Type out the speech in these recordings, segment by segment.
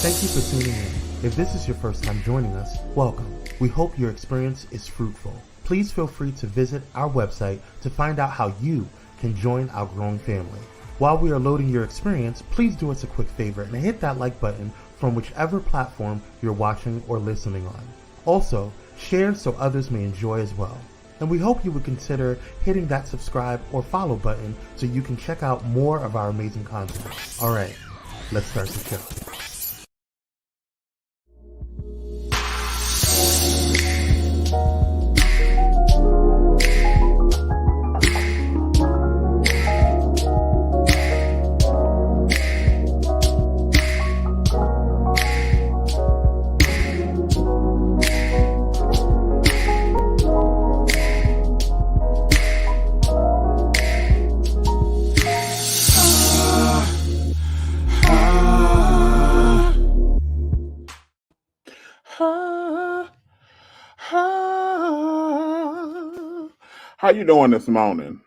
Thank you for tuning in. If this is your first time joining us, welcome. We hope your experience is fruitful. Please feel free to visit our website to find out how you can join our growing family. While we are loading your experience, please do us a quick favor and hit that like button from whichever platform you're watching or listening on. Also, share so others may enjoy as well. And we hope you would consider hitting that subscribe or follow button so you can check out more of our amazing content. All right, let's start the show. How you doing this morning?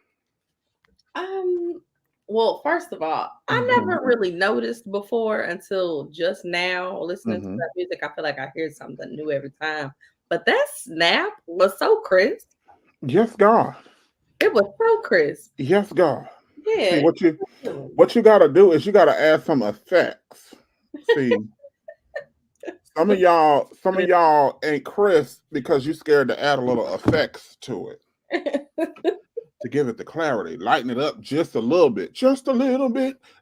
Well, first of all, I never really noticed before until just now listening to that music. I feel like I hear something new every time. But that snap was so crisp. Yes, God. It was so crisp. Yes, God. See, Yeah. what you gotta do is you gotta add some effects. See, some of y'all ain't crisp because you scared to add a little effects to it to give it the clarity. Lighten it up just a little bit,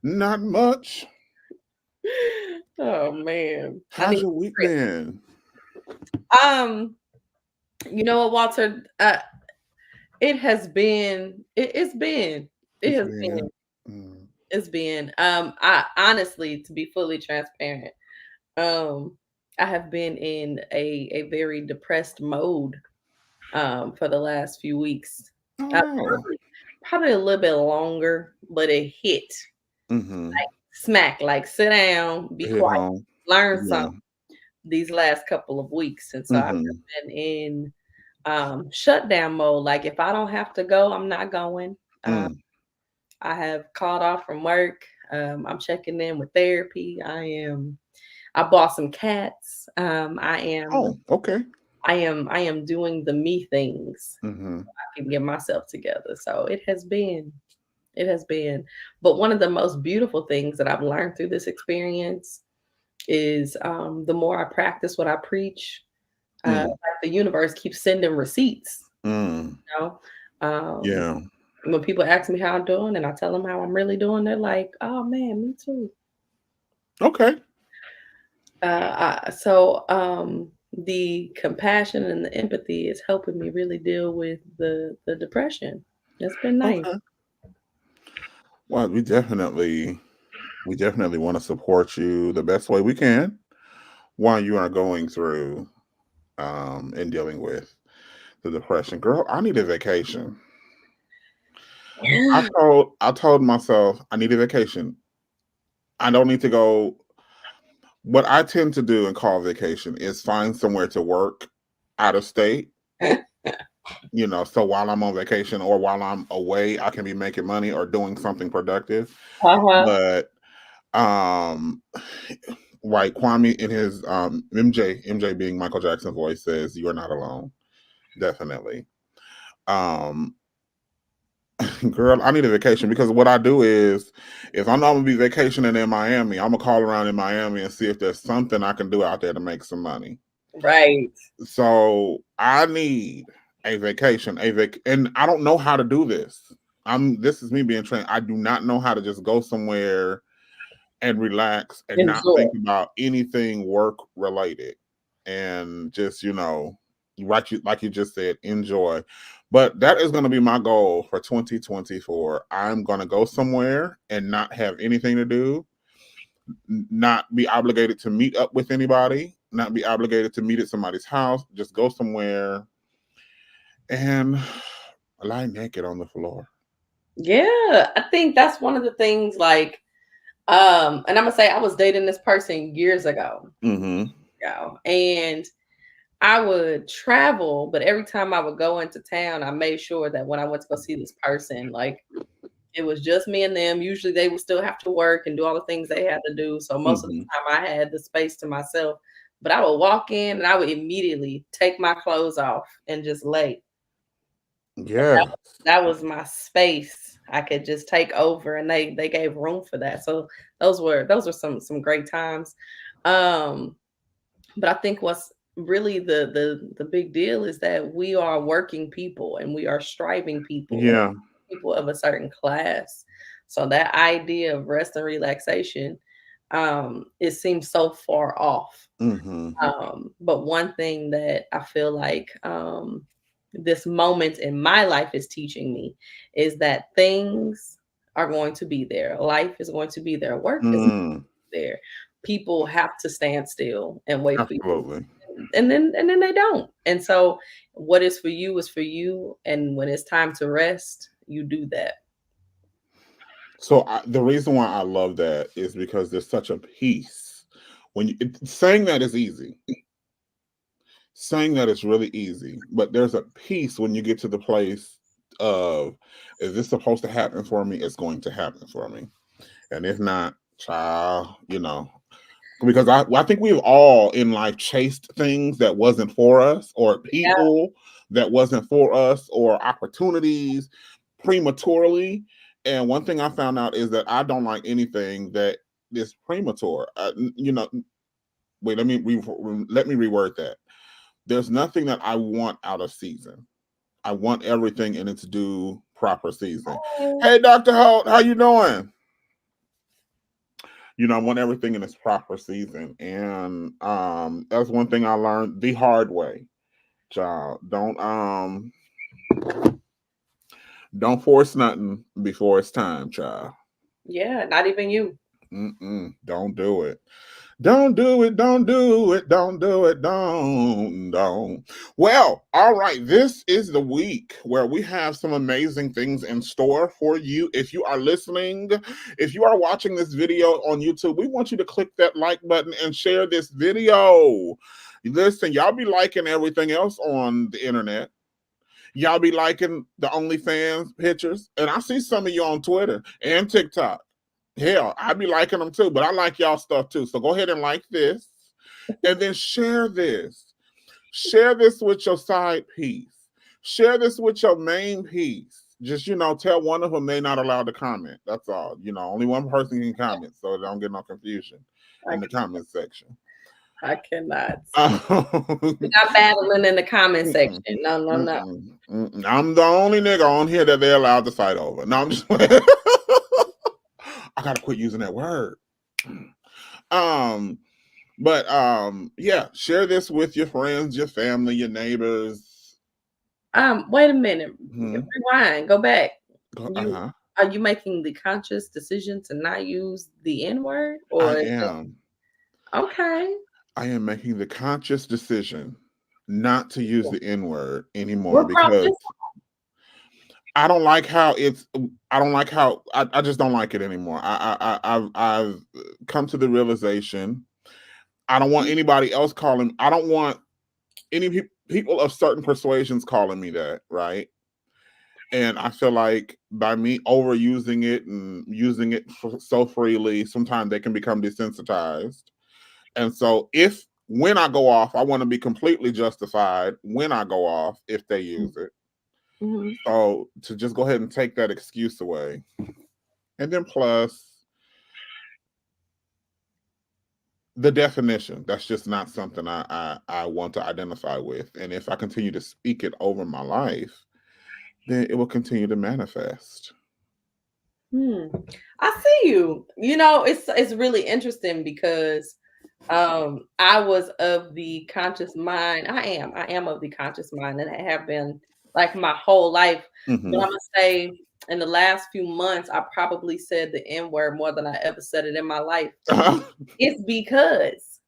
not much. Oh man. How's your week been? You know what, Walter? It has been. It's been. It's been. I honestly, to be fully transparent, I have been in a very depressed mode for the last few weeks. Probably a little bit longer, but it hit like smack, like sit down, be quiet, learn something these last couple of weeks. And so I've just been in shutdown mode. Like if I don't have to go, I'm not going. I have called off from work. I'm checking in with therapy. I bought some cats. Okay. I am doing the me things. So I can get myself together. So it has been. But one of the most beautiful things that I've learned through this experience is the more I practice what I preach, like the universe keeps sending receipts. You know? Yeah. When people ask me how I'm doing and I tell them how I'm really doing, they're like, "Oh man, me too." Okay. So the compassion and the empathy is helping me really deal with the depression. It's been nice. Okay. Well, we definitely want to support you the best way we can while you are going through and dealing with the depression. Girl, I need a vacation. I told myself I need a vacation. I don't need to go. What I tend to do and call vacation is find somewhere to work out of state. So while I'm on vacation or while I'm away, I can be making money or doing something productive. But like Kwame in his MJ being Michael Jackson's voice says, "You are not alone." Definitely. Girl, I need a vacation because what I do is if I'm not gonna be vacationing in Miami, I'm gonna call around in Miami and see if there's something I can do out there to make some money. Right. So I need a vacation, and I don't know how to do this. This is me being trained. I do not know how to just go somewhere and relax and not think about anything work related and just, like you just said, enjoy. But that is going to be my goal for 2024. I'm going to go somewhere and not have anything to do, not be obligated to meet up with anybody, not be obligated to meet at somebody's house, just go somewhere and lie naked on the floor. Yeah, I think that's one of the things, like, and I'm gonna say I was dating this person years ago. And I would travel, but every time I would go into town, I made sure that when I went to go see this person, like It was just me and them. Usually they would still have to work and do all the things they had to do. So most of the time I had the space to myself. But I would walk in and I would immediately take my clothes off and just lay. Yeah. That was my space. I could just take over, and they gave room for that. So those were some great times. Um, but I think what's really the big deal is that we are working people and we are striving people, Yeah. people of a certain class. So that idea of rest and relaxation, it seems so far off. But one thing that I feel like this moment in my life is teaching me is that things are going to be there. Life is going to be there. Work is there. People have to stand still and wait for you. Absolutely. And then they don't. And so what is for you is for you. And when it's time to rest, you do that. So the reason why I love that is because there's such a peace. Saying that is easy. Saying that is really easy, but there's a peace when you get to the place of, is this supposed to happen for me? It's going to happen for me. And if not, child, because I think we've all in life chased things that wasn't for us, or people that wasn't for us, or opportunities prematurely. And one thing I found out is that I don't like anything that is premature. Wait, let me reword that. There's nothing that I want out of season. I want everything in its due proper season. Hey, Dr. Holt, how you doing? I want everything in its proper season. And that's one thing I learned the hard way. Child, don't force nothing before it's time, child. Yeah, not even you. Don't do it. Don't do it, don't do it, don't do it, don't. Well, all right, this is the week where we have some amazing things in store for you. If you are listening, if you are watching this video on YouTube, we want you to click that like button and share this video. Listen, y'all be liking everything else on the internet. Y'all be liking the OnlyFans pictures. And I see some of you on Twitter and TikTok. Hell, I be liking them too, but I like y'all stuff too. So go ahead and like this and then share this. Share this with your side piece. Share this with your main piece. Just, tell one of them they're not allowed to comment. That's all. Only one person can comment, so don't get no confusion in the comment section. I cannot. We're not battling in the comment section. No. I'm the only nigga on here that they're allowed to fight over. No, I'm just I gotta quit using that word. Yeah, share this with your friends, your family, your neighbors. Wait a minute. Rewind. Go back. Are you making the conscious decision to not use the N-word? Or I am. Okay. I am making the conscious decision not to use the N-word anymore because I don't like how I just don't like it anymore. I've come to the realization I don't want anybody else calling. I don't want any people of certain persuasions calling me that, right? And I feel like by me overusing it and using it so freely, sometimes they can become desensitized. And so when I go off, I want to be completely justified when I go off if they use it. So to just go ahead and take that excuse away. And then plus the definition, that's just not something I want to identify with. And if I continue to speak it over my life, then it will continue to manifest. I see you. It's really interesting because I was of the conscious mind. I am of the conscious mind, and I have been like my whole life. But I'm gonna say in the last few months, I probably said the N-word more than I ever said it in my life. It's because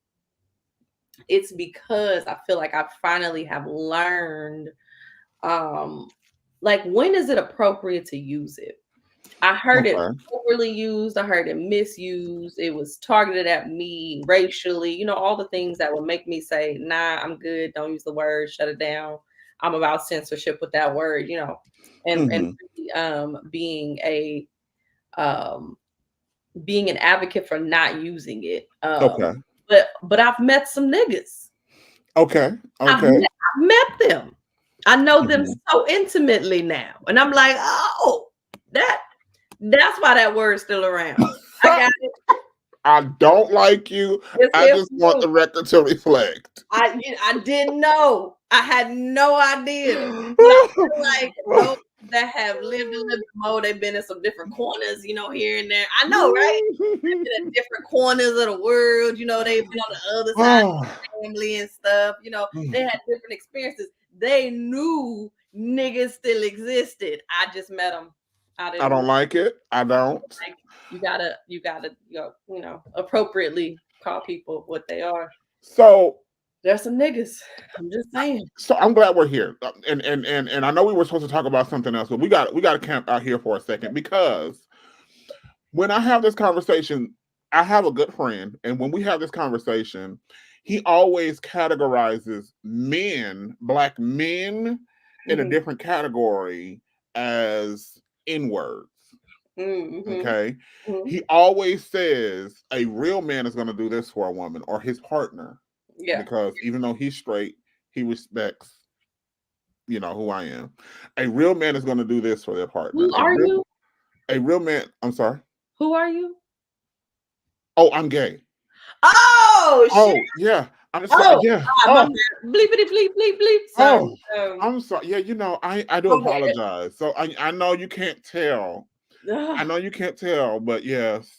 I feel like I finally have learned, like, when is it appropriate to use it? I heard it overly used. I heard it misused. It was targeted at me racially, all the things that would make me say, nah, I'm good. Don't use the word, shut it down. I'm about censorship with that word, and being a being an advocate for not using it. Okay. But I've met some niggas. Okay. I've met them. I know them so intimately now, and I'm like, oh, that's why that word's still around. I got it. I don't like you. I just want the record to reflect. I didn't know. I had no idea. But I feel like those that have lived a little bit more, they've been in some different corners, here and there. I know, right? They've been in different corners of the world. They've been on the other side of the family and stuff. They had different experiences. They knew niggas still existed. I just met them. I don't like it. I don't. Like, you gotta, appropriately call people what they are. So there's some niggas. I'm just saying. So I'm glad we're here, and I know we were supposed to talk about something else, but we got to camp out here for a second, because when I have this conversation, I have a good friend, and when we have this conversation, he always categorizes men, black men, in a different category as N-words. Okay. He always says a real man is going to do this for a woman or his partner. Yeah. Because even though he's straight, he respects, who I am. A real man is going to do this for their partner. Who are you? A real man. I'm sorry. Who are you? Oh, I'm gay. Oh, shit. Yeah. I'm sorry. Yeah. Bleepity bleep bleep bleep. Sorry. I'm sorry. Yeah, I do apologize. So I know you can't tell. I know you can't tell, but yes.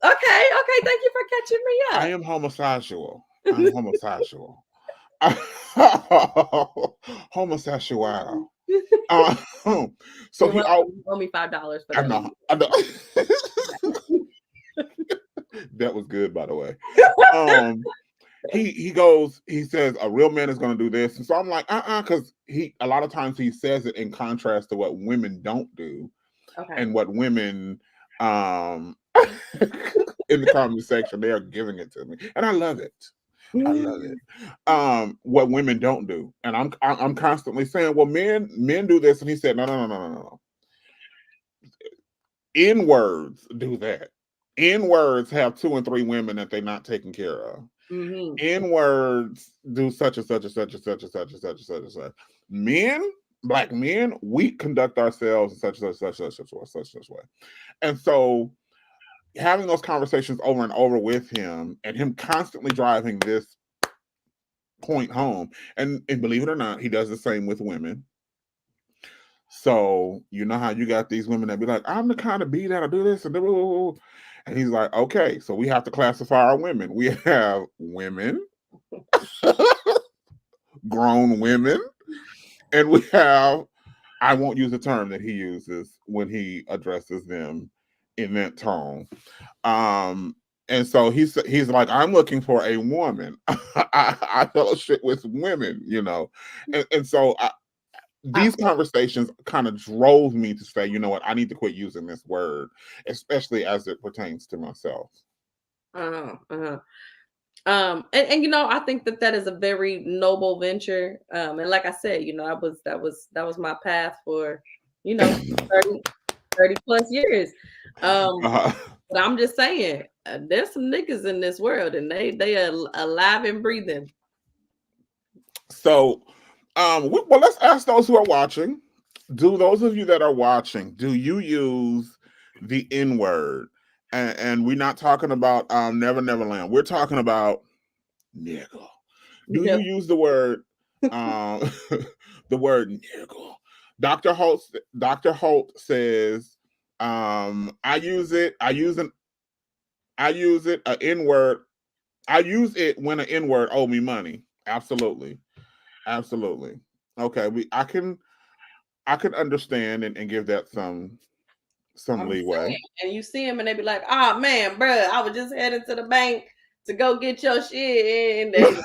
Okay. Thank you for catching me up. I am homosexual. Homosexual. So he owe me $5 for that. I know. That was good, by the way. He says a real man is going to do this, and so I'm like, because a lot of times he says it in contrast to what women don't do, and what women in the comment section, they are giving it to me, and I love it. I love it. What women don't do, and I'm constantly saying, well, men do this, and he said, no. N-words do that. N-words have 2 and 3 women that they're not taking care of. N-words do such and such and such and such and such and such and such and such. Men, black men, we conduct ourselves in such and such and such way. And so having those conversations over and over with him, and him constantly driving this point home, and believe it or not, he does the same with women. So you know how you got these women that be like, I'm the kind of B that'll do this and do, and he's like, okay, so we have to classify our women. We have women, grown women, and we have, I won't use the term that he uses when he addresses them in that tone. And so he's like, I'm looking for a woman. I fellowship with women, and so these conversations kind of drove me to say, you know what, I need to quit using this word, especially as it pertains to myself. And I think that is a very noble venture. And like I said, that was my path for 30 plus years. But I'm just saying, there's some niggas in this world, and they are alive and breathing. So well, let's ask those who are watching. Do those of you that are watching, do you use the N-word? And we're not talking about Never Neverland. We're talking about nigga. Do you use the word the word nigga? Dr. Holt says, I use it an N-word. I use it when an N-word owe me money. Absolutely. Okay, I can understand and give that some leeway. Saying, and you see them and they be like, oh man, bro, I was just heading to the bank to go get your shit, and they just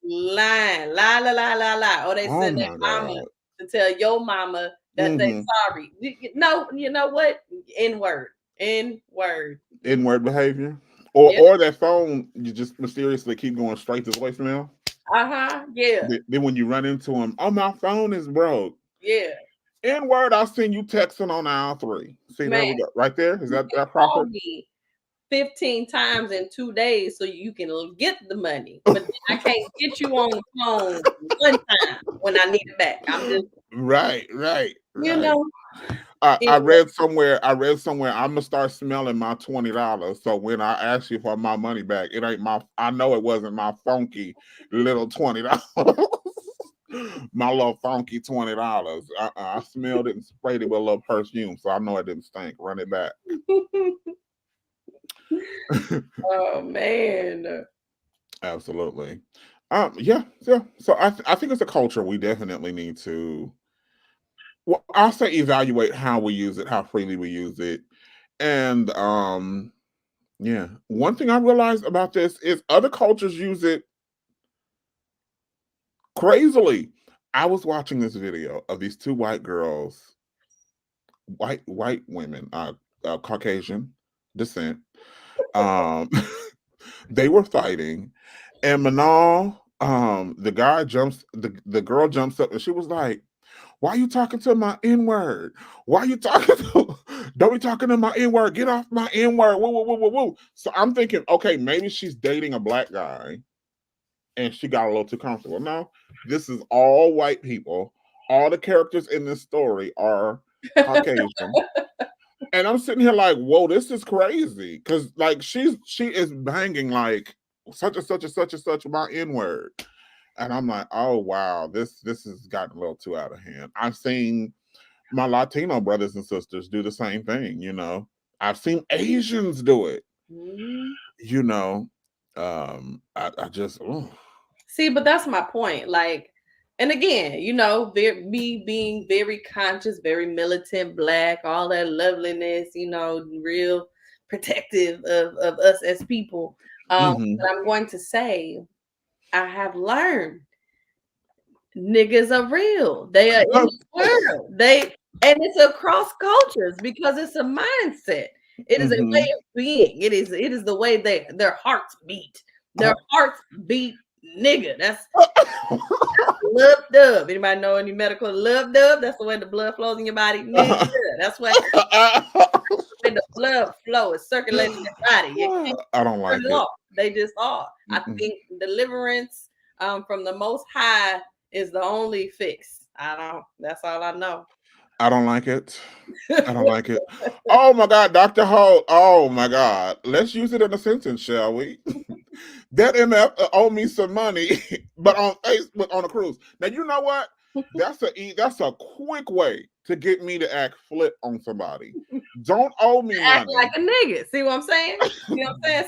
lying, lie. Or they send their mama to tell your mama that they sorry. No, you know what? N-word behavior, or that phone, you just mysteriously keep going straight to voicemail. Yeah. Then when you run into them, oh, my phone is broke. Yeah. N-word, I seen you texting on aisle 3. See, there Man, we go. Right there. Is you that can proper? call me 15 times in 2 days so you can get the money. But then I can't get you on the phone one time when I need it back. I'm just, Right. you know, I anyway. read somewhere. I'm gonna start smelling my $20. So when I ask you for my money back, it ain't my. I know it wasn't my funky little $20. My little funky $20. I smelled it and sprayed it with a little perfume, so I know it didn't stink. Run it back. Oh man. Absolutely. Yeah. So I think it's a culture we definitely need to. Well, I'll say evaluate how we use it, how freely we use it, and yeah. One thing I realized about this is other cultures use it crazily. I was watching this video of these two white girls, white women, Caucasian descent. Um, they were fighting, and Manal, the girl jumps up, and she was like, "Why you talking to my N-word? Why you talking to, don't be talking to my N-word, get off my N-word, woo, woo, woo, woo, woo." So I'm thinking, okay, maybe she's dating a black guy and she got a little too comfortable. No, this is all white people. All the characters in this story are Caucasian. And I'm sitting here like, whoa, this is crazy. Cause like she is banging like such and such and such and such about N-word. And I'm like, oh wow, this has gotten a little too out of hand. I've seen my Latino brothers and sisters do the same thing, you know. I've seen Asians do it, Mhm. you know. I just See, but that's my point. Like, and again, me being very conscious, very militant, black, all that loveliness, real protective of us as people. mhm. But I'm going to say, I have learned niggas are real. They are in the world. And it's across cultures because it's a mindset. It is a way Mhm. of being. It is the way their hearts beat. Their hearts beat nigga. That's love dub. Anybody know any medical love dub? That's the way the blood flows in your body, nigga. That's why when the blood flow is circulating your body. You can't I don't turn like it it. off. They just are. I Mm-mm. think deliverance from the Most High is the only fix. I don't. That's all I know. I don't like it. I don't like it. Oh my God, Dr. Holt. Oh my God. Let's use it in a sentence, shall we? That MF owe me some money, but on Facebook on a cruise. Now you know what? That's a quick way to get me to act flip on somebody. Don't owe me Act like money. a nigga. See what I'm saying? See what I'm saying?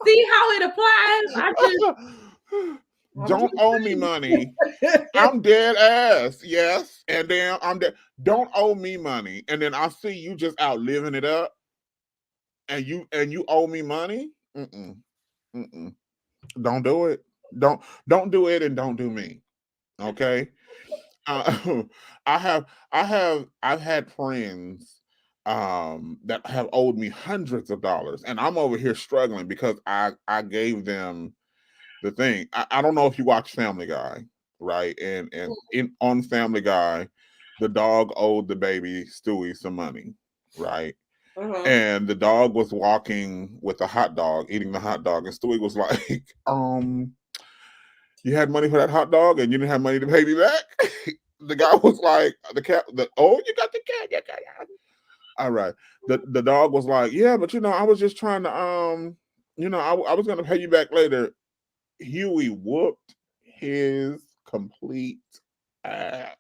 See how it applies. I'm Don't just owe me money. I'm dead ass. Yes. And then I'm dead. Don't owe me money. And then I see you just out living it up and you owe me money. Mm-mm. Mm-mm. Don't do it. Don't do it and don't do me. Okay. Uh, I've had friends that have owed me hundreds of dollars and I'm over here struggling because I gave them the thing. I don't know if you watch Family Guy, right? And on Family Guy, the dog owed the baby Stewie some money, right? And the dog was walking with the hot dog, eating the hot dog, and Stewie was like, "You had money for that hot dog, and you didn't have money to pay me back." The guy was like, "The cat, you got the cat, yeah. All right." The dog was like, "Yeah, but I was just trying to I was gonna pay you back later." Huey whooped his complete ass.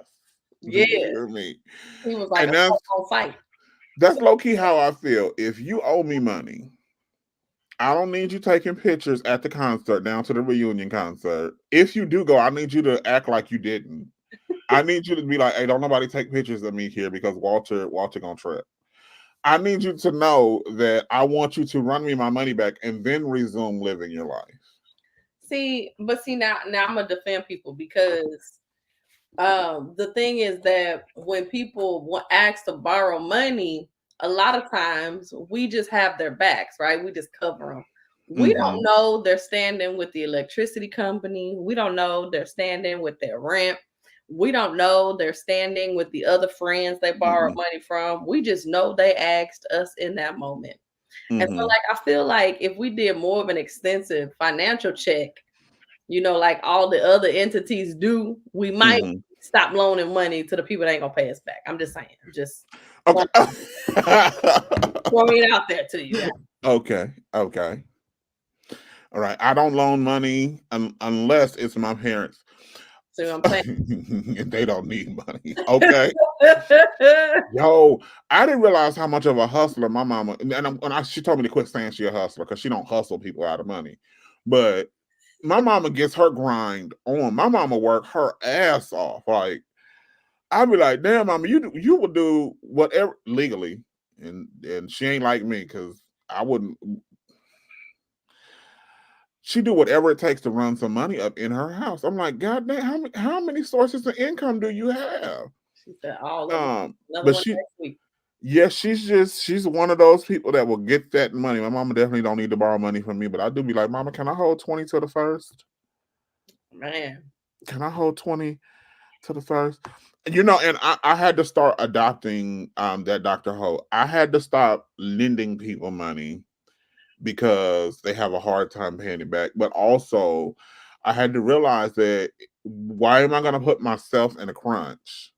Do Yeah. you hear me? He was like And a fight. that's low key how I feel. If you owe me money, I don't need you taking pictures at the concert down to the reunion concert. If you do go, I need you to act like you didn't. I need you to be like, hey, don't nobody take pictures of me here because Walter gonna trip. I need you to know that I want you to run me my money back and then resume living your life. See, now I'm gonna defend people because the thing is that when people ask to borrow money, a lot of times we just have their backs, right? We just cover them. We don't Mm-hmm. know they're standing with the electricity company. We don't know they're standing with their rent. We don't know their standing with the other friends they borrowed money from. We just know they asked us in that moment. And so, like, I feel like if we did more of an extensive financial check, like all the other entities do, we might stop loaning money to the people that ain't gonna pay us back. I'm just saying. Just Okay. throwing it out there to you. Okay. All right. I don't loan money unless it's my parents. So I'm saying They don't need money. Okay. Yo, I didn't realize how much of a hustler my mama, she told me to quit saying she a hustler because she don't hustle people out of money. But my mama gets her grind on. My mama work her ass off. Like, I'd be like, damn, mama, you would do whatever legally. And she ain't like me because I wouldn't. She do whatever it takes to run some money up in her house. I'm like, God damn, how many sources of income do you have? She said all of them. Another But one next week. yeah, she's one of those people that will get that money. My mama definitely don't need to borrow money from me, but I do be like, Mama, can I hold 20 to the first? Man. Can I hold 20 to the first? And I had to start adopting that Dr. Ho. I had to stop lending people money because they have a hard time paying it back. But also I had to realize that why am I gonna put myself in a crunch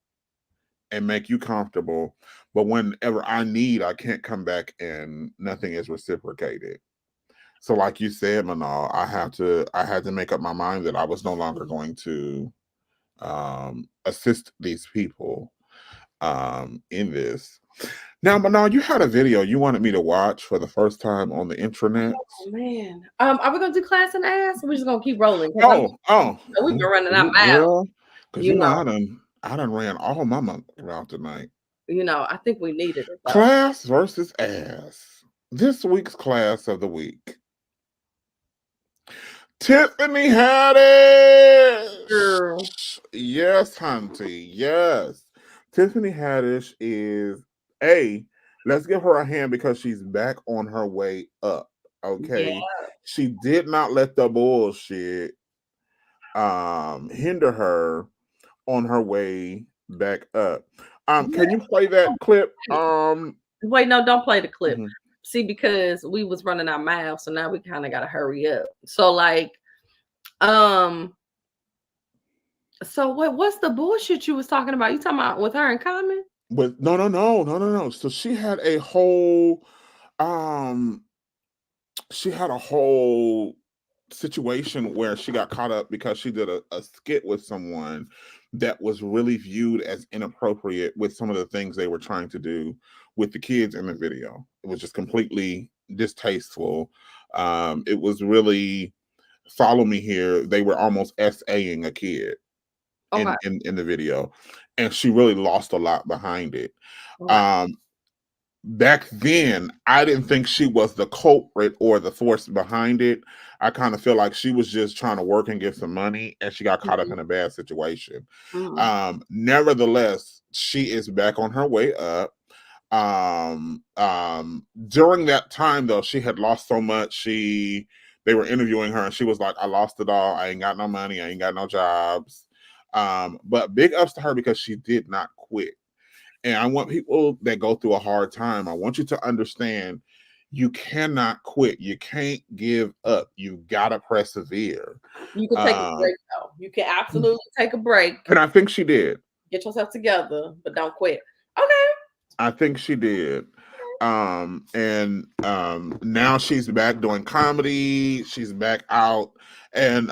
and make you comfortable, but whenever I need, I can't come back and nothing is reciprocated. So like you said, Manal, I had to make up my mind that I was no longer going to assist these people in this. Now, Manal, you had a video you wanted me to watch for the first time on the intranet. Oh man. Are we gonna do class and ass? Or we're just gonna keep rolling? We've been running out miles. Because I done ran all my month throughout tonight. I think we needed it. Though. Class versus ass. This week's class of the week. Tiffany Haddish. Girl. Yes, Hunty. Yes. Tiffany Haddish is let's give her a hand because she's back on her way up. Okay. Yeah. She did not let the bullshit hinder her on her way back up. Can you play that clip? Wait, no, don't play the clip. See, because we was running our mouths, so now we kind of gotta hurry up. So like, so what's the bullshit you was talking about? You talking about with her in common? With no. So she had a whole situation where she got caught up because she did a skit with someone that was really viewed as inappropriate with some of the things they were trying to do with the kids in the video. It was just completely distasteful. It was really, follow me here, they were almost SAing a kid in the video, and she really lost a lot behind it. Back then, I didn't think she was the culprit or the force behind it. I kind of feel like she was just trying to work and get some money, and she got caught up in a bad situation. Nevertheless, she is back on her way up. During that time, though, she had lost so much. They were interviewing her, and she was like, "I lost it all. I ain't got no money. I ain't got no jobs." But big ups to her because she did not quit. And I want people that go through a hard time, I want you to understand you cannot quit. You can't give up. You gotta persevere. You can take a break, though. You can absolutely take a break. And I think she did. Get yourself together, but don't quit. Okay. I think she did. Now she's back doing comedy. She's back out, and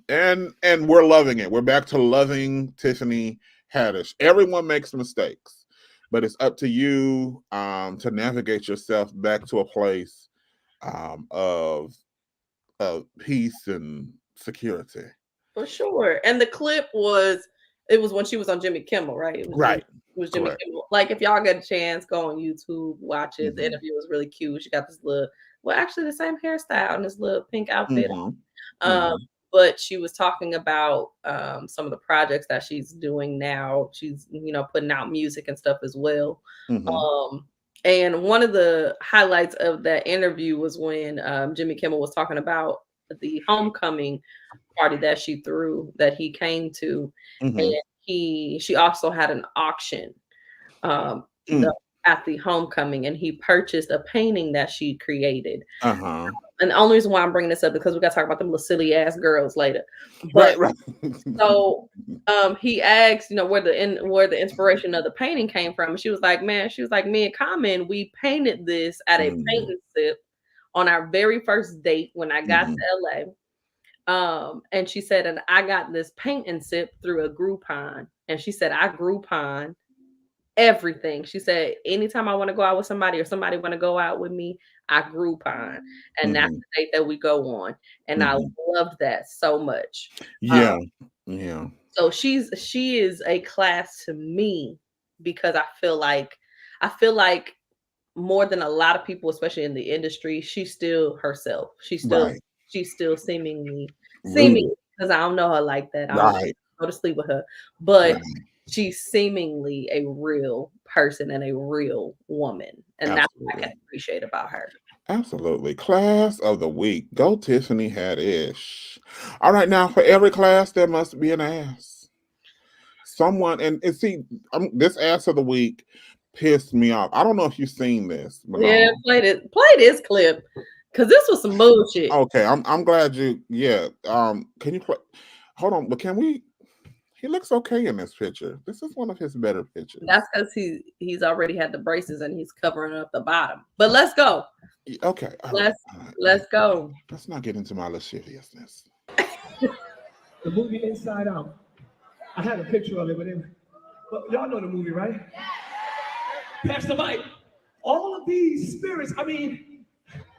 we're loving it. We're back to loving Tiffany Haddish. Everyone makes mistakes, but it's up to you to navigate yourself back to a place of peace and security. For sure. And the clip was when she was on Jimmy Kimmel, right? It was Jimmy Kimmel. Like, if y'all get a chance, go on YouTube, watch it. The interview was really cute. She got this little, actually the same hairstyle and this little pink outfit. But she was talking about some of the projects that she's doing now. She's, putting out music and stuff as well. And one of the highlights of that interview was when Jimmy Kimmel was talking about the homecoming party that she threw, that he came to. And she also had an auction the Mm. at the homecoming, and he purchased a painting that she created. Uh-huh. And the only reason why I'm bringing this up because we got to talk about them little silly ass girls later. But Right, right. so he asked, where the inspiration of the painting came from. And she was like, man, me and Common, we painted this at a paint Mm, and sip on our very first date when I got mhm. to LA. And she said, and I got this paint and sip through a Groupon. And she said, I Groupon everything. She said, anytime I want to go out with somebody or somebody want to go out with me, I Groupon. And that's Mhm. the date that we go on. And I Mhm. loved that so much. Um, Yeah. Yeah. so she is a class to me because I feel like more than a lot of people, especially in the industry, she's still herself. Right. She's still seemingly, Rooted. because I don't know her like that. I don't Right. go to sleep with her, but Right. she's seemingly a real person and a real woman, and that's what I can Absolutely. appreciate about her. Absolutely. Class of the week. Go Tiffany Haddish. All right, now for every class there must be an ass. Someone and see, this ass of the week pissed me off. I don't know if you've seen this, but Yeah, no. play this clip because this was some bullshit. Okay, I'm glad you. Yeah. Can you play? Hold on, but can we? He looks okay in this picture. This is one of his better That's pictures. because he's already had the braces and he's covering up the bottom. But let's go. Okay, all right, Let's all right. let's go. Let's not get into my lasciviousness. The movie Inside Out. I had a picture of it with him. But y'all know the movie, right? Pass the mic. All of these spirits,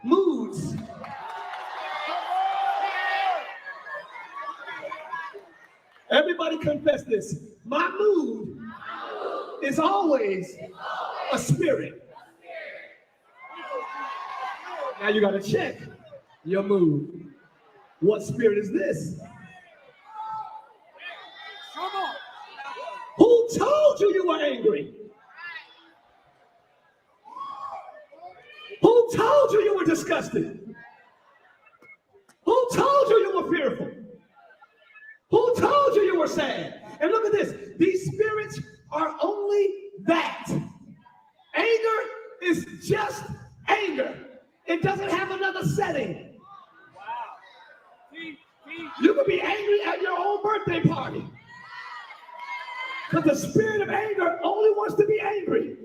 moods. Everybody confess this. My mood is always a spirit. Now you gotta check your mood. What spirit is this? Who told you you were angry? Who told you you were disgusted? Who told you you were fearful? Who told you you were sad? And look at this. These spirits are only that. Anger is just anger. It doesn't have another setting. You could be angry at your own birthday party. But the spirit of anger only wants to be angry.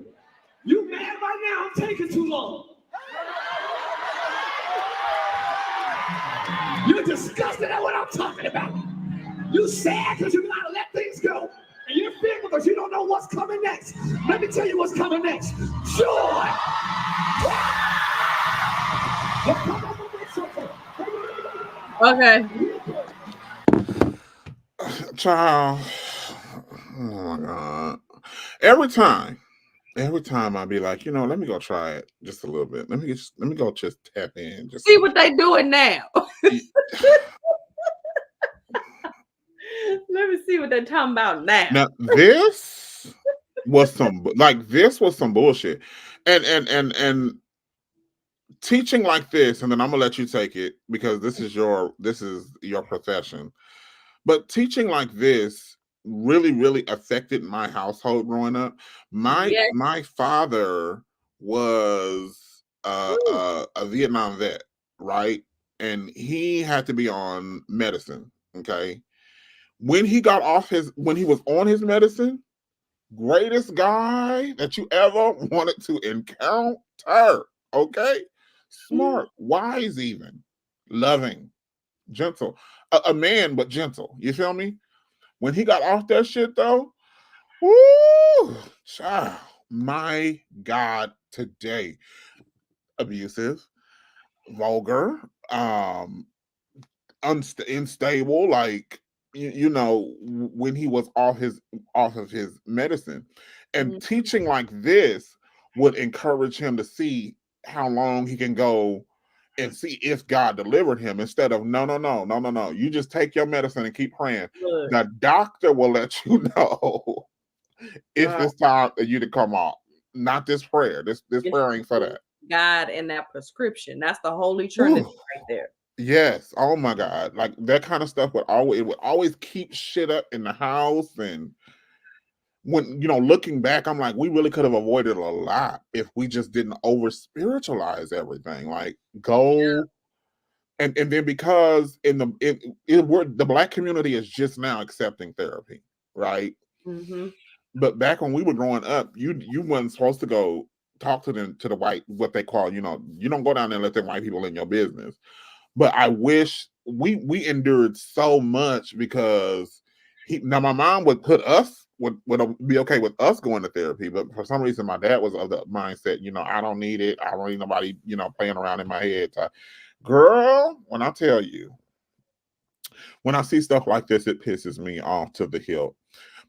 You mad right now, I'm taking too long. You're disgusted at what I'm talking about. You sad because you gotta let things go. And you're fearful because you don't know what's coming next. Let me tell you what's coming next. Joy! Okay. Child. Oh my god. Every time I'd be like, let me go try it just a little bit. Let me go just tap in. Just See what they doing now. Let me see what they're talking about now. now this was some bullshit. And teaching like this, and then I'm gonna let you take it because this is your profession. But teaching like this really, really affected my household growing up. Yes. My father was Woo. a Vietnam vet, right? And he had to be on medicine. Okay. When he was on his medicine, greatest guy that you ever wanted to encounter. Okay. Smart, wise, even loving, gentle, a man, but gentle. You feel me? When he got off that shit though, woo, child, my God, today, abusive, vulgar, unstable, like when he was off of his medicine, and Mhm. teaching like this would encourage him to see how long he can go and see if God delivered him instead of no. You just take your medicine and keep praying. Look, The doctor will let you know if God, it's time for you to come off. Not this prayer. This it's prayer ain't for that. God and that prescription. That's the Holy Trinity Whew. right there. Yes. Oh my God. Like that kind of stuff would always keep shit up in the house. And when looking back, I'm like, we really could have avoided a lot if we just didn't over spiritualize everything. Like go and then because the Black community is just now accepting therapy, right? Mm-hmm. But back when we were growing up, you weren't supposed to go talk to the white, what they call, you don't go down there and let them white people in your business. But I wish we endured so much because now my mom would be okay with us going to therapy, but for some reason my dad was of the mindset, I don't need it. I don't need nobody, playing around in my head. So, girl, when I tell you, when I see stuff like this, it pisses me off to the hilt.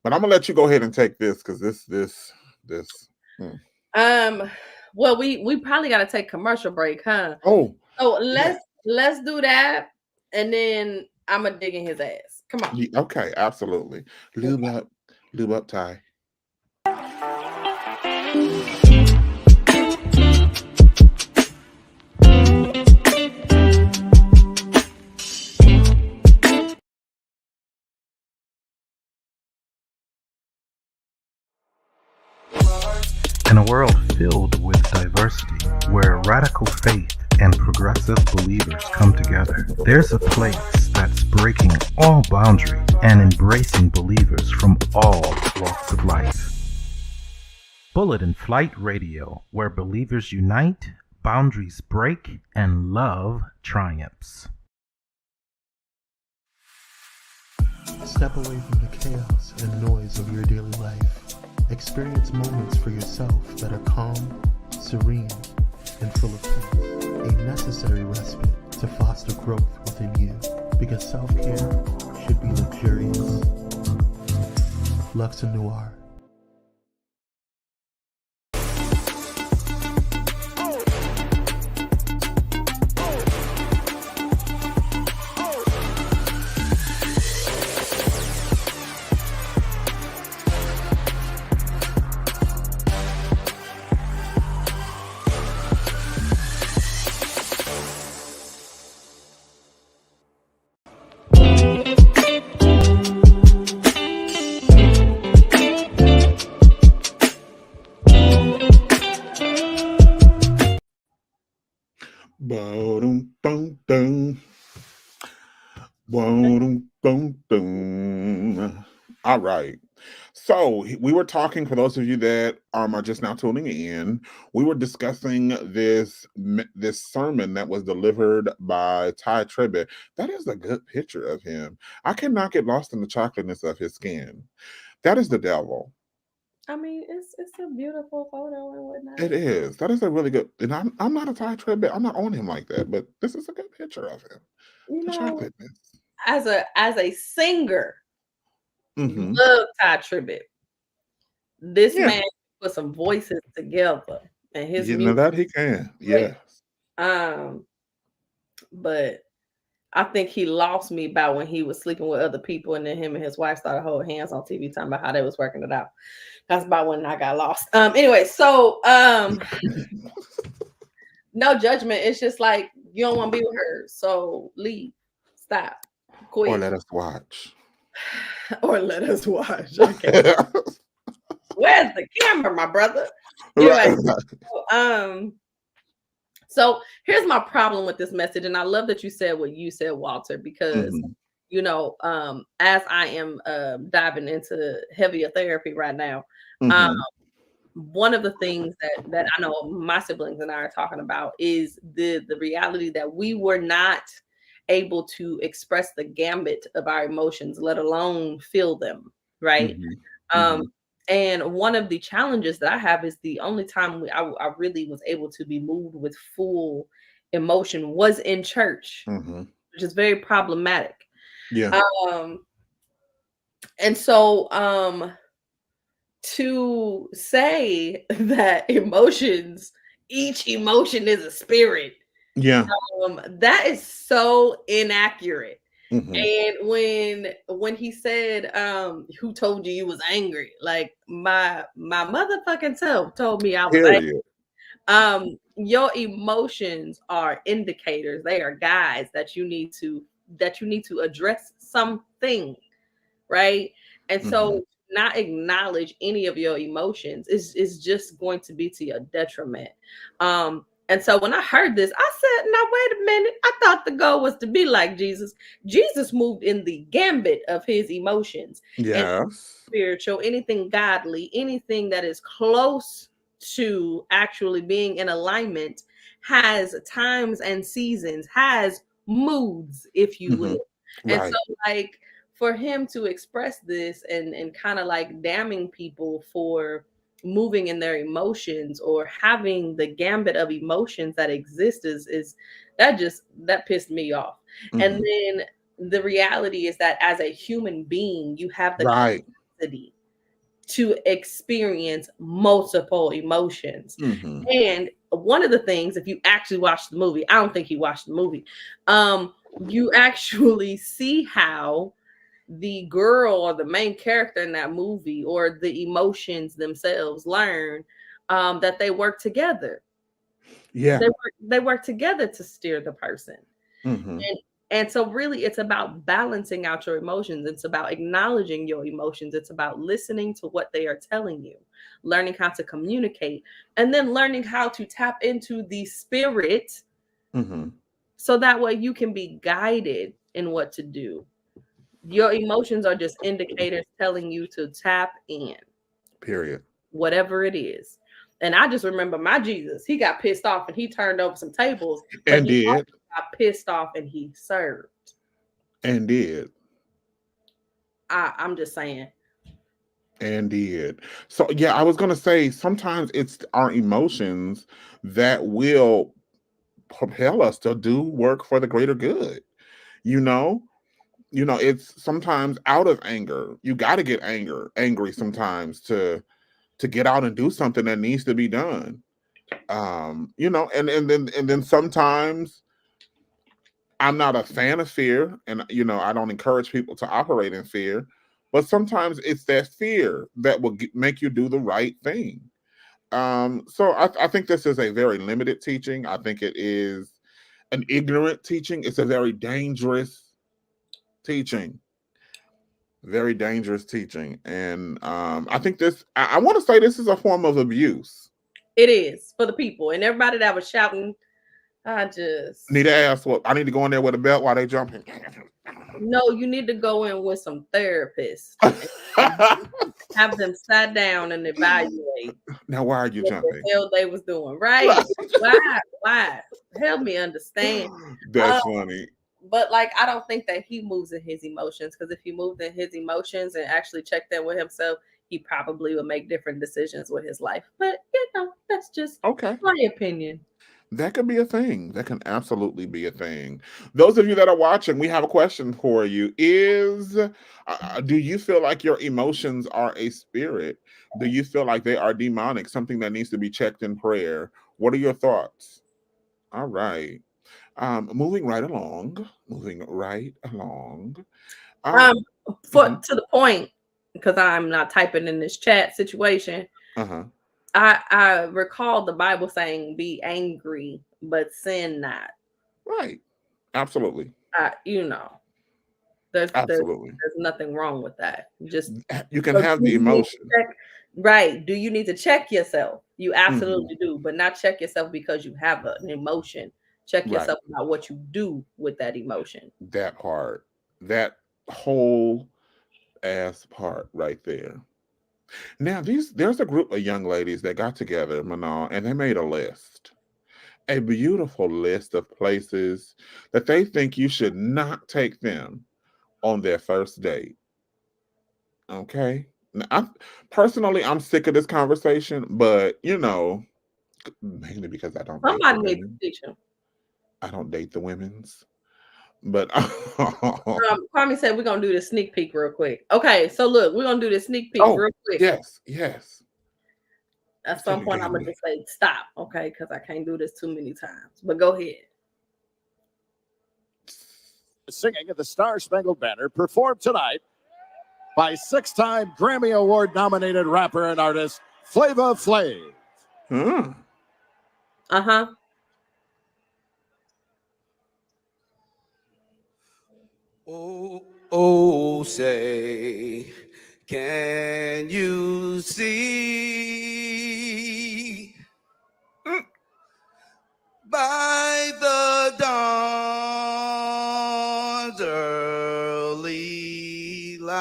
But I'm gonna let you go ahead and take this because this. Well, we probably got to take commercial break, huh? Oh, so let's do that, and then I'm gonna dig in his ass. Come on. Okay, absolutely. Lube up, Ty. In a world filled with diversity, where radical faith and progressive believers come together, there's a place that's breaking all boundaries and embracing believers from all walks of life. Bullet and Flight Radio, where believers unite, boundaries break, and love triumphs. Step away from the chaos and noise of your daily life. Experience moments for yourself that are calm, serene, and full of peace. A necessary respite to foster growth within you, because self-care should be luxurious. Lux and Noir. All right. So we were talking, for those of you that are just now tuning in, we were discussing this sermon that was delivered by Ty Tribbett. That is a good picture of him. I cannot get lost in the chocolateness of his skin. That is the devil. I mean, it's a beautiful photo and whatnot. It is. That is a really good. And I'm not a Ty Tribbett. I'm not on him like that. But this is a good picture of him. The chocolateness. As a singer, Mm-hmm. love Ty Tribbett. This man put some voices together, and his music. That he can. Yes. But I think he lost me about when he was sleeping with other people, and then him and his wife started holding hands on TV, talking about how they was working it out. That's about when I got lost. Anyway, so no judgment. It's just like you don't want to be with her, so leave, stop, quit, or let us watch. Or let us watch. Okay. Where's the camera, my brother? Anyway, so here's my problem with this message, and I love that you said what you said, Walter, because as I am diving into heavier therapy right now, one of the things that I know my siblings and I are talking about is the reality that we were not able to express the gambit of our emotions, let alone feel them, right? And one of the challenges that I have is the only time I really was able to be moved with full emotion was in church, which is very problematic. Yeah. And so to say that each emotion is a spirit, that is so inaccurate. And when he said, who told you was angry? Like my motherfucking self told me I was angry. Your emotions are indicators. They are guides that you need to address something, right? And so not acknowledge any of your emotions is just going to be to your detriment. And so when I heard this, I said, now wait a minute. I thought the goal was to be like Jesus. Jesus moved in the gambit of his emotions. And Yes. spiritual, anything godly, anything that is close to actually being in alignment has times and seasons, has moods, if you will. And Right. so like for him to express this and kind of like damning people for moving in their emotions or having the gambit of emotions that exist is that pissed me off. And then the reality is that as a human being, you have the Right. capacity to experience multiple emotions. And one of the things, if you actually watch the movie, I don't think he watched the movie, you actually see how the girl or the main character in that movie or the emotions themselves learn that they work together. Yeah. They work together to steer the person. And so really it's about balancing out your emotions. It's about acknowledging your emotions. It's about listening to what they are telling you, learning how to communicate, and then learning how to tap into the spirit so that way you can be guided in what to do. Your emotions are just indicators telling you to tap in, Period. whatever it is. And I just remember my Jesus, he got pissed off and he turned over some tables, but And he also did. got pissed off and he served. And did. I'm just saying. And did. So yeah, I was gonna say sometimes it's our emotions that will propel us to do work for the greater good. You know, it's sometimes out of anger. You got to get angry sometimes to get out and do something that needs to be done. And then sometimes I'm not a fan of fear, and I don't encourage people to operate in fear, but sometimes it's that fear that will make you do the right thing. So I think this is a very limited teaching. I think it is an ignorant teaching. It's a very dangerous teaching. Very dangerous teaching. And I think I want to say this is a form of abuse. It is for the people and everybody that was shouting. I just Need to ask what I need to go in there with a belt while they jumping. No, you need to go in with some therapists. Have them sat down and evaluate. Now, why are you what jumping? the hell they was doing, right? Why? Help me understand. That's funny. But like, I don't think that he moves in his emotions, because if he moved in his emotions and actually checked in with himself, he probably would make different decisions with his life. But that's just Okay. my opinion. That could be a thing. That can absolutely be a thing. Those of you that are watching, we have a question for you. Do you feel like your emotions are a spirit? Do you feel like they are demonic, something that needs to be checked in prayer? What are your thoughts? All right. Moving right along. To the point, because I'm not typing in this chat situation. I recall the Bible saying, "Be angry, but sin not." Right. Absolutely. There's Absolutely. there's nothing wrong with that. Just you can have the emotion. Right. Do you need to check yourself? You absolutely do, but not check yourself because you have an emotion. Check yourself about what you do with that emotion. That part. That whole ass part right there. Now, there's a group of young ladies that got together, Manal, and they made a list. A beautiful list of places that they think you should not take them on their first date. Okay? Now, I'm sick of this conversation, but mainly because I don't date the women. I don't date the women's. But Kwame said we're gonna do the sneak peek real quick. Okay, so look, we're gonna do the sneak peek real quick. Yes. At some point, I'm gonna just say stop, okay? Because I can't do this too many times. But go ahead. Singing at the Star-Spangled Banner, performed tonight by 6-time Grammy Award-nominated rapper and artist Flava Flav. Uh-huh. Oh, say, can you see by the dawn's early light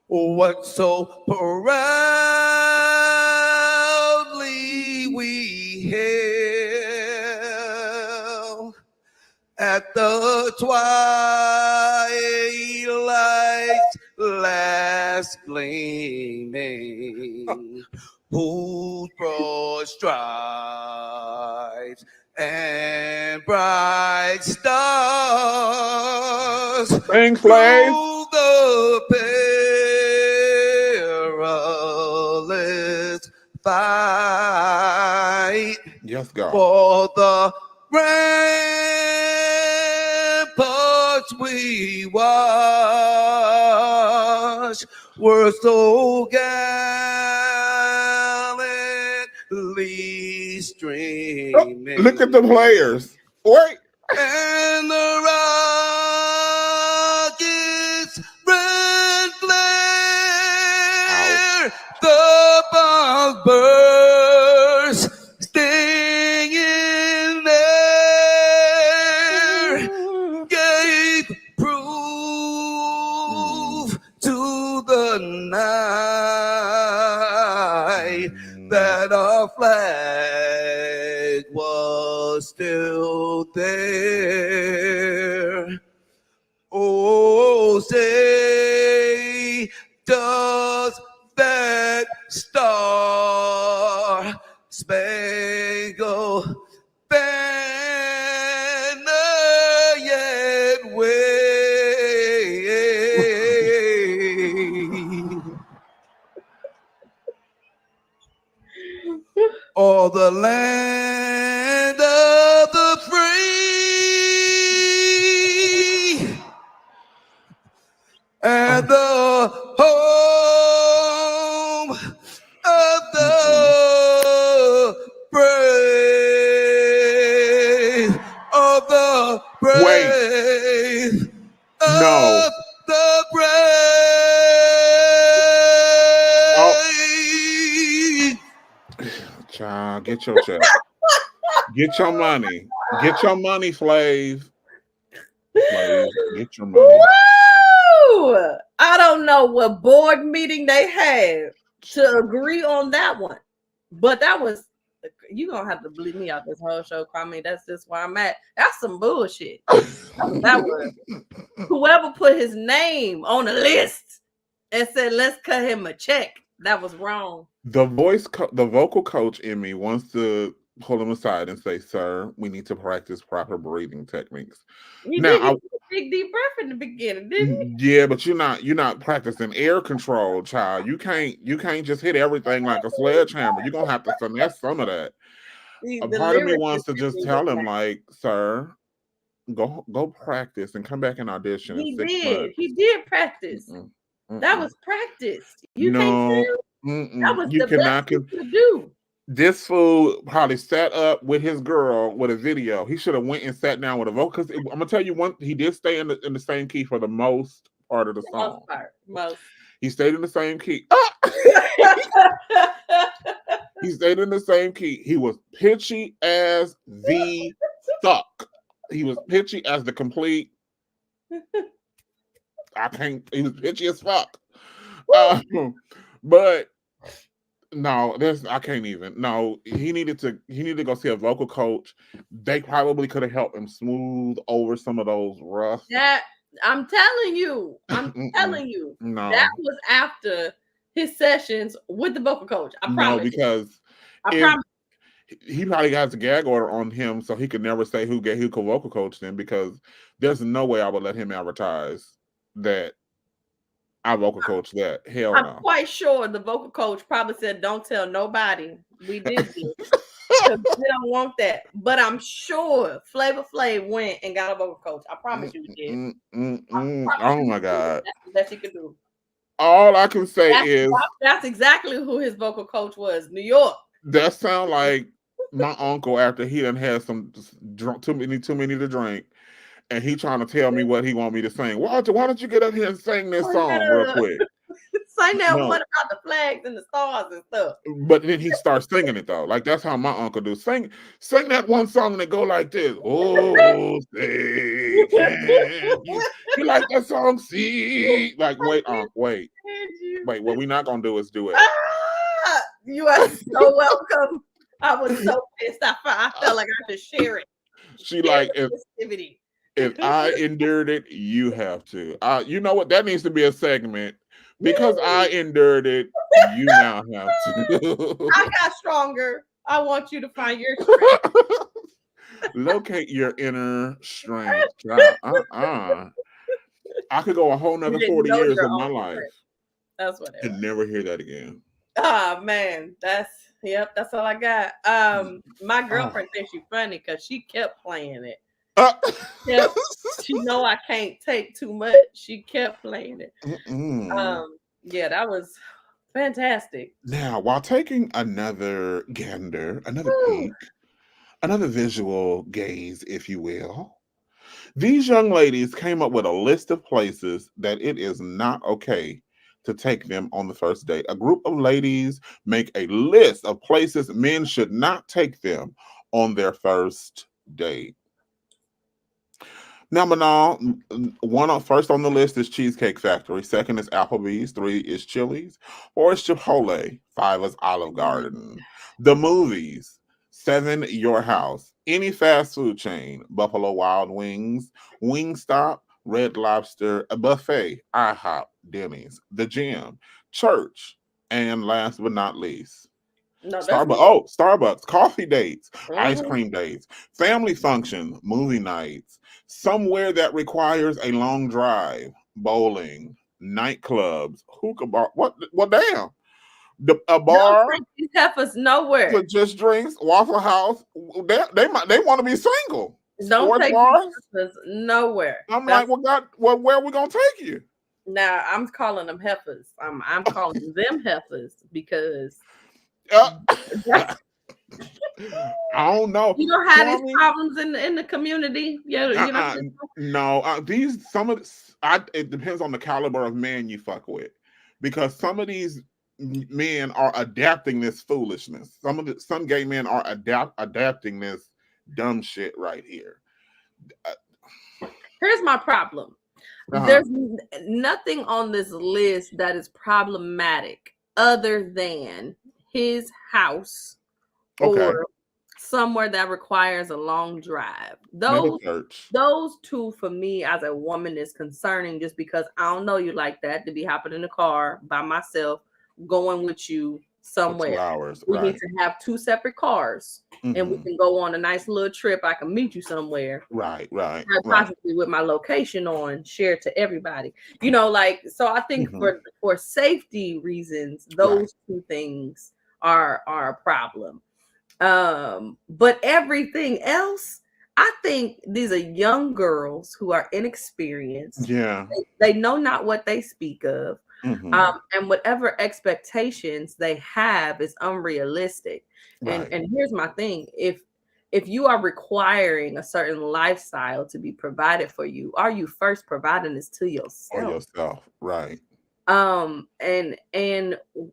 what so proudly we hailed at the twilight's last gleaming, whose broad stripes and bright stars Thanks, Slave. through the perilous fight Yes, God. for the ramparts we watched were so gallantly streaming. Look at the players. Wait. And the rockets red flare, the bombs burst, sting in there, gave proof to the night that our flag was still there. Oh, say, does that star spangled banner yet wave? Or the land of the free and the home of the brave, of the brave, No. of the brave. Child, get your check. Get your money. Get your money, Slave. Slave, get your money. Woo! I don't know what board meeting they had to agree on that one, but that was, you gonna have to bleep me out this whole show, Kwame. That's just where I'm at. That's some bullshit. That was whoever put his name on the list and said, let's cut him a check. That was wrong. The vocal coach in me wants to pull him aside and say, "Sir, we need to practice proper breathing techniques." You Now, did a big deep breath in the beginning, didn't you? yeah, but you're not practicing air control, child. You can't just hit everything like a sledgehammer. You're gonna have to finesse some of that. A part of me wants to just tell him, like, "Sir, go practice and come back and audition in 6 months." He did practice. That was practice. You can't tell. That was the best thing to do. This fool probably sat up with his girl with a video. He should have went and sat down with a vocal. Because I'm gonna tell you one, he did stay in the same key for the most part of the song. Most. He stayed in the same key. He stayed in the same key. He was pitchy as the fuck. He was pitchy as the complete. He was pitchy as fuck. But no, I can't even. No, he needed to go see a vocal coach. They probably could have helped him smooth over some of those rough. That I'm telling you. Telling you. No. That was after his sessions with the vocal coach. I promise. No, because I promise. He probably has a gag order on him, so he could never say who could vocal coach him, because there's no way I would let him advertise that I vocal coach that. Hell no. I'm quite sure the vocal coach probably said, "Don't tell nobody we did this." We don't want that. But I'm sure Flavor Flav went and got a vocal coach. I promise you he did. Oh my God. That's the best he could do. All I can say is that's exactly who his vocal coach was. New York. that sound like my uncle after he done had some drunk, too many to drink, and he trying to tell me what he want me to sing. Why don't you get up here and sing this song real quick? Sing that No. one about the flags and the stars and stuff. But then he starts singing it though. Like that's how my uncle do. Sing that one song that go like this. Oh, say can you like that song? See, like wait. What we're not gonna do is do it. Ah, you are so welcome. I was so pissed. I felt like I could share it. She like if I endured it, you have to. You know what? That needs to be a segment. Because I endured it, you now have to. I got stronger. I want you to find your strength. Locate your inner strength. I could go a whole nother 40 years of my life. That's what and never hear that again. Oh man, that's all I got. My girlfriend thinks she's funny because she kept playing it. She know I can't take too much. She kept playing it. Yeah, that was fantastic. Now, while taking another gander, another peek, another visual gaze, if you will, these young ladies came up with a list of places that it is not okay to take them on the first date. A group of ladies make a list of places men should not take them on their first date. Now, Manal, first on the list is Cheesecake Factory. Second is Applebee's. 3 is Chili's. 4 is Chipotle. 5 is Olive Garden. The movies. 7, Your House. Any fast food chain. Buffalo Wild Wings. Wingstop. Red Lobster. A buffet. IHOP. Denny's. The Gym. Church. And last but not least, Starbucks. Coffee dates. Ice cream dates. Family function. Movie nights. Somewhere that requires a long drive, bowling, nightclubs, hookah bar. What? Well, damn. A bar. These heifers nowhere. So just drinks, Waffle House. They want to be single. Don't take heifers nowhere. I'm like, where are we gonna take you? Now I'm calling them heifers. I'm calling them heifers because. I don't know. You don't have these problems in the community. Yeah, no. It depends on the caliber of man you fuck with, because some of these men are adapting this foolishness. Some gay men are adapting this dumb shit right here. Here's my problem. There's nothing on this list that is problematic other than his house. Or somewhere that requires a long drive. Those two for me as a woman is concerning, just because I don't know you like that to be hopping in the car by myself, going with you somewhere. For 2 hours. We need to have 2 separate cars and we can go on a nice little trip. I can meet you somewhere. Right. Possibly with my location on, shared to everybody. So I think for safety reasons, those 2 things are a problem. But everything else, I think these are young girls who are inexperienced. Yeah. They know not what they speak of. And whatever expectations they have is unrealistic. Right. And here's my thing. If you are requiring a certain lifestyle to be provided for you, are you first providing this to yourself? For yourself, right. And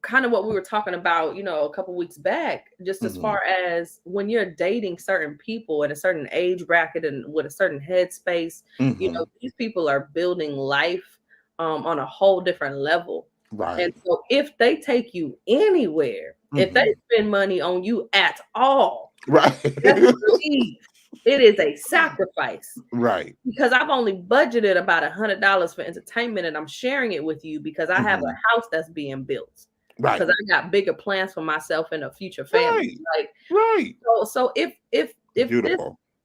kind of what we were talking about, a couple weeks back, just as far as when you're dating certain people at a certain age bracket and with a certain headspace, these people are building life on a whole different level. Right. And so if they take you anywhere, if they spend money on you at all, right. It is a sacrifice. Right. Because I've only budgeted about $100 for entertainment, and I'm sharing it with you because I have a house that's being built. Right. Because I got bigger plans for myself and a future family. Right. So if this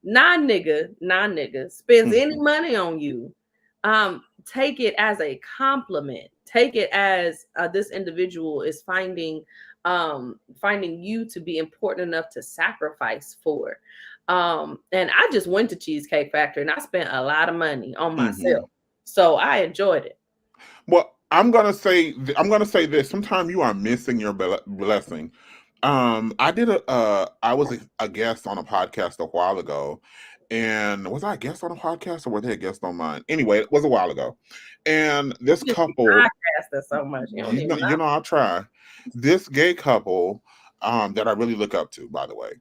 non-nigga spends any money on you, take it as a compliment. Take it as this individual is finding you to be important enough to sacrifice for. And I just went to Cheesecake Factory and I spent a lot of money on myself. So I enjoyed it. Well, I'm gonna say this. Sometimes you are missing your blessing. I was a guest on a podcast a while ago, and was I a guest on a podcast or were they a guest on mine? Anyway, it was a while ago, and this You just be couple, podcasting so much. You don't even know. I'll try. This gay couple, that I really look up to, by the way,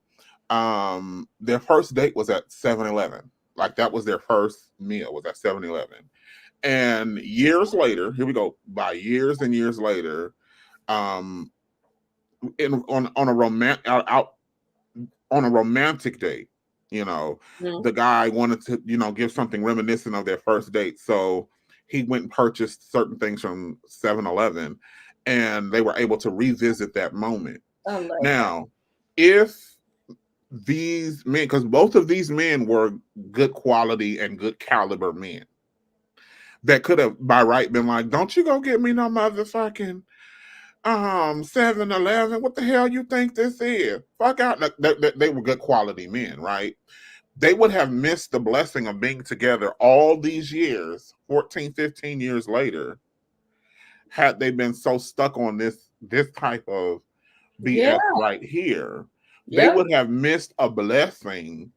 their first date was at 7-Eleven. Like that was their first meal was at 7-Eleven. And years later, here we go. By years and years later, on a romantic date, the guy wanted to, give something reminiscent of their first date. So he went and purchased certain things from 7-Eleven, and they were able to revisit that moment. Now, if these men, because both of these men were good quality and good caliber men, that could have by right been like, don't you go get me no motherfucking 7-Eleven. What the hell you think this is? Fuck out. They were good quality men, right? They would have missed the blessing of being together all these years, 14, 15 years later, had they been so stuck on this type of BS right here. They would have missed a blessing.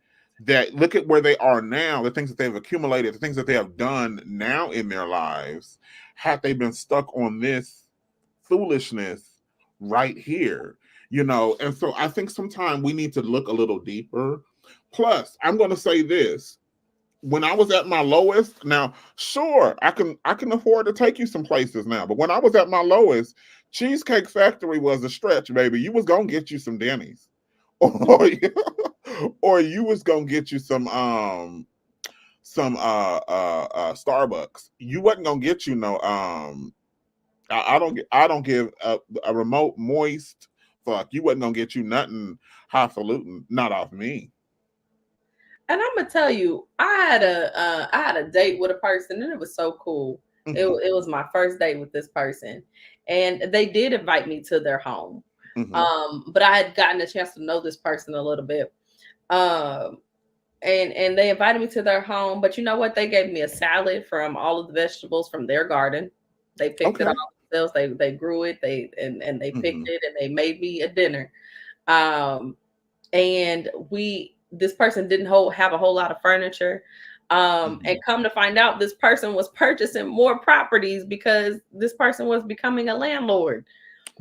That look at where they are now, the things that they've accumulated, the things that they have done now in their lives, had they been stuck on this foolishness right here, and so I think sometimes we need to look a little deeper. Plus, I'm going to say this. When I was at my lowest, now, sure, I can afford to take you some places now, but when I was at my lowest, Cheesecake Factory was a stretch, baby. You was going to get you some Denny's. Or you was gonna get you some Starbucks. You wasn't gonna get you no I don't give a remote moist fuck. You wasn't gonna get you nothing highfalutin, not off me. And I'm gonna tell you, I had a date with a person, and it was so cool. Mm-hmm. It was my first date with this person, and they did invite me to their home. Mm-hmm. But I had gotten a chance to know this person a little bit. And they invited me to their home, but you know what? They gave me a salad from all of the vegetables from their garden. They picked it all themselves. They grew it. They picked it, and they made me a dinner. And this person didn't have a whole lot of furniture. And come to find out, this person was purchasing more properties because this person was becoming a landlord.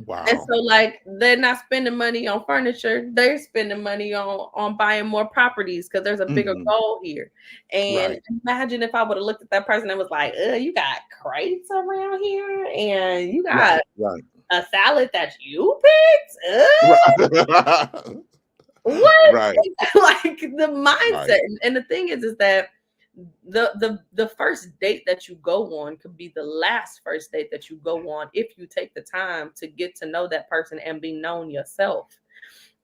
Wow. And so, like, they're not spending money on furniture. They're spending money on buying more properties because there's a bigger goal here. And imagine if I would have looked at that person and was like, you got crates around here and you got a salad that you picked? What? Right. Like, the mindset. Right. And the thing is that the first date that you go on could be the last first date that you go on if you take the time to get to know that person and be known yourself.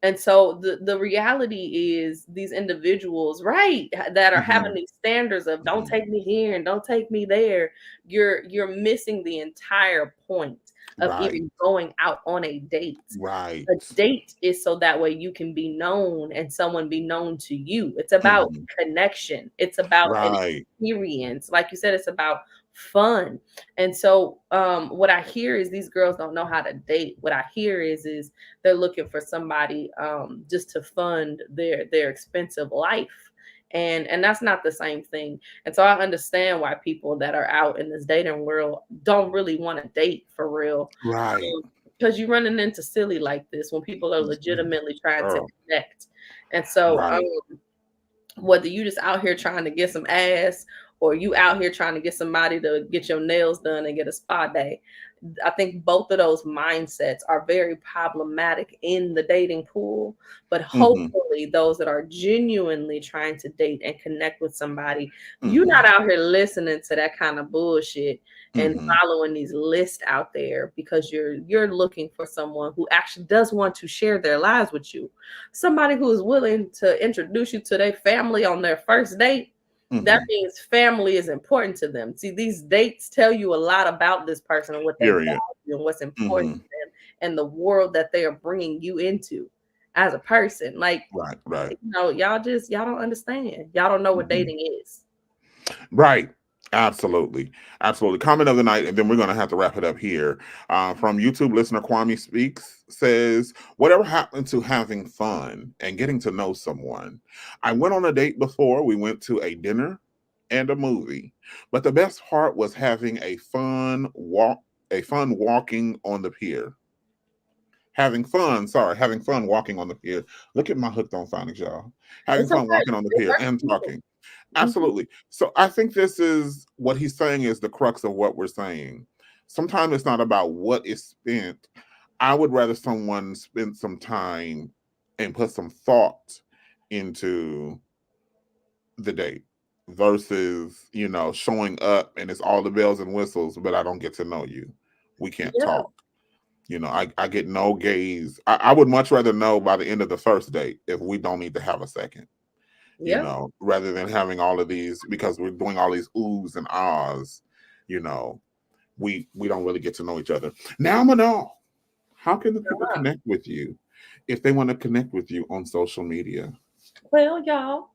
And so the reality is these individuals, right, that are having these standards of don't take me here and don't take me there, you're missing the entire point of even going out on a date. Right. A date is so that way you can be known and someone be known to you. It's about connection. It's about an experience. Like you said, it's about fun. And so what I hear is these girls don't know how to date. What I hear is they're looking for somebody just to fund their expensive life. And that's not the same thing. And so I understand why people that are out in this dating world don't really want to date for real. Right. Because you're running into silly like this when people are legitimately trying to connect. And so whether you just out here trying to get some ass or you out here trying to get somebody to get your nails done and get a spa day, I think both of those mindsets are very problematic in the dating pool. But hopefully those that are genuinely trying to date and connect with somebody, you're not out here listening to that kind of bullshit and following these lists out there because you're looking for someone who actually does want to share their lives with you. Somebody who is willing to introduce you to their family on their first date. That means family is important to them. See, these dates tell you a lot about this person and what they value and what's important to them and the world that they are bringing you into as a person. Like, right. Y'all don't understand. Y'all don't know what dating is. Right. Absolutely. Absolutely. Comment of the night, and then we're going to have to wrap it up here. From YouTube listener Kwame Speaks says, whatever happened to having fun and getting to know someone? I went on a date before. We went to a dinner and a movie, but the best part was having a fun walking on the pier. Having fun walking on the pier. Look at my hooked on phonics, y'all. Having It's fun okay. walking on the pier and talking. Absolutely. So I think this is what he's saying is the crux of what we're saying. Sometimes it's not about what is spent. I would rather someone spend some time and put some thought into the date versus, showing up and it's all the bells and whistles, but I don't get to know you. We can't Yeah. talk. I get no gaze. I would much rather know by the end of the first date if we don't need to have a second. Yeah. Rather than having all of these, because we're doing all these oohs and ahs, we don't really get to know each other. Now I'm gonna know, how can the people connect with you if they want to connect with you on social media? Well, y'all,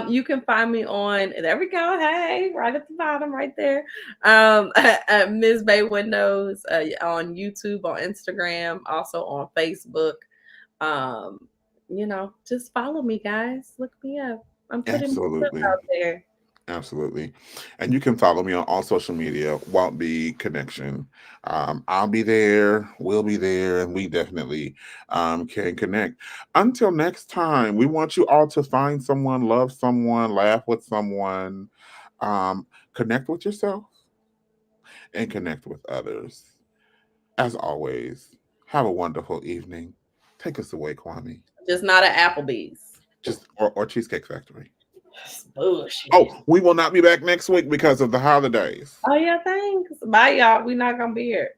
you can find me on, there we go. Hey, right at the bottom, right there. Ms. Bay Windows on YouTube, on Instagram, also on Facebook. Just follow me, guys. Look me up. I'm putting my stuff Absolutely. out there. Absolutely. And you can follow me on all social media, Walt B Connection. I'll be there, we'll be there, and we definitely can connect. Until next time, we want you all to find someone, love someone, laugh with someone, connect with yourself, and connect with others. As always, have a wonderful evening. Take us away, Kwame. Just not at Applebee's. Or Cheesecake Factory. Bullshit. Oh, we will not be back next week because of the holidays. Oh, yeah, thanks. Bye, y'all. We're not going to be here.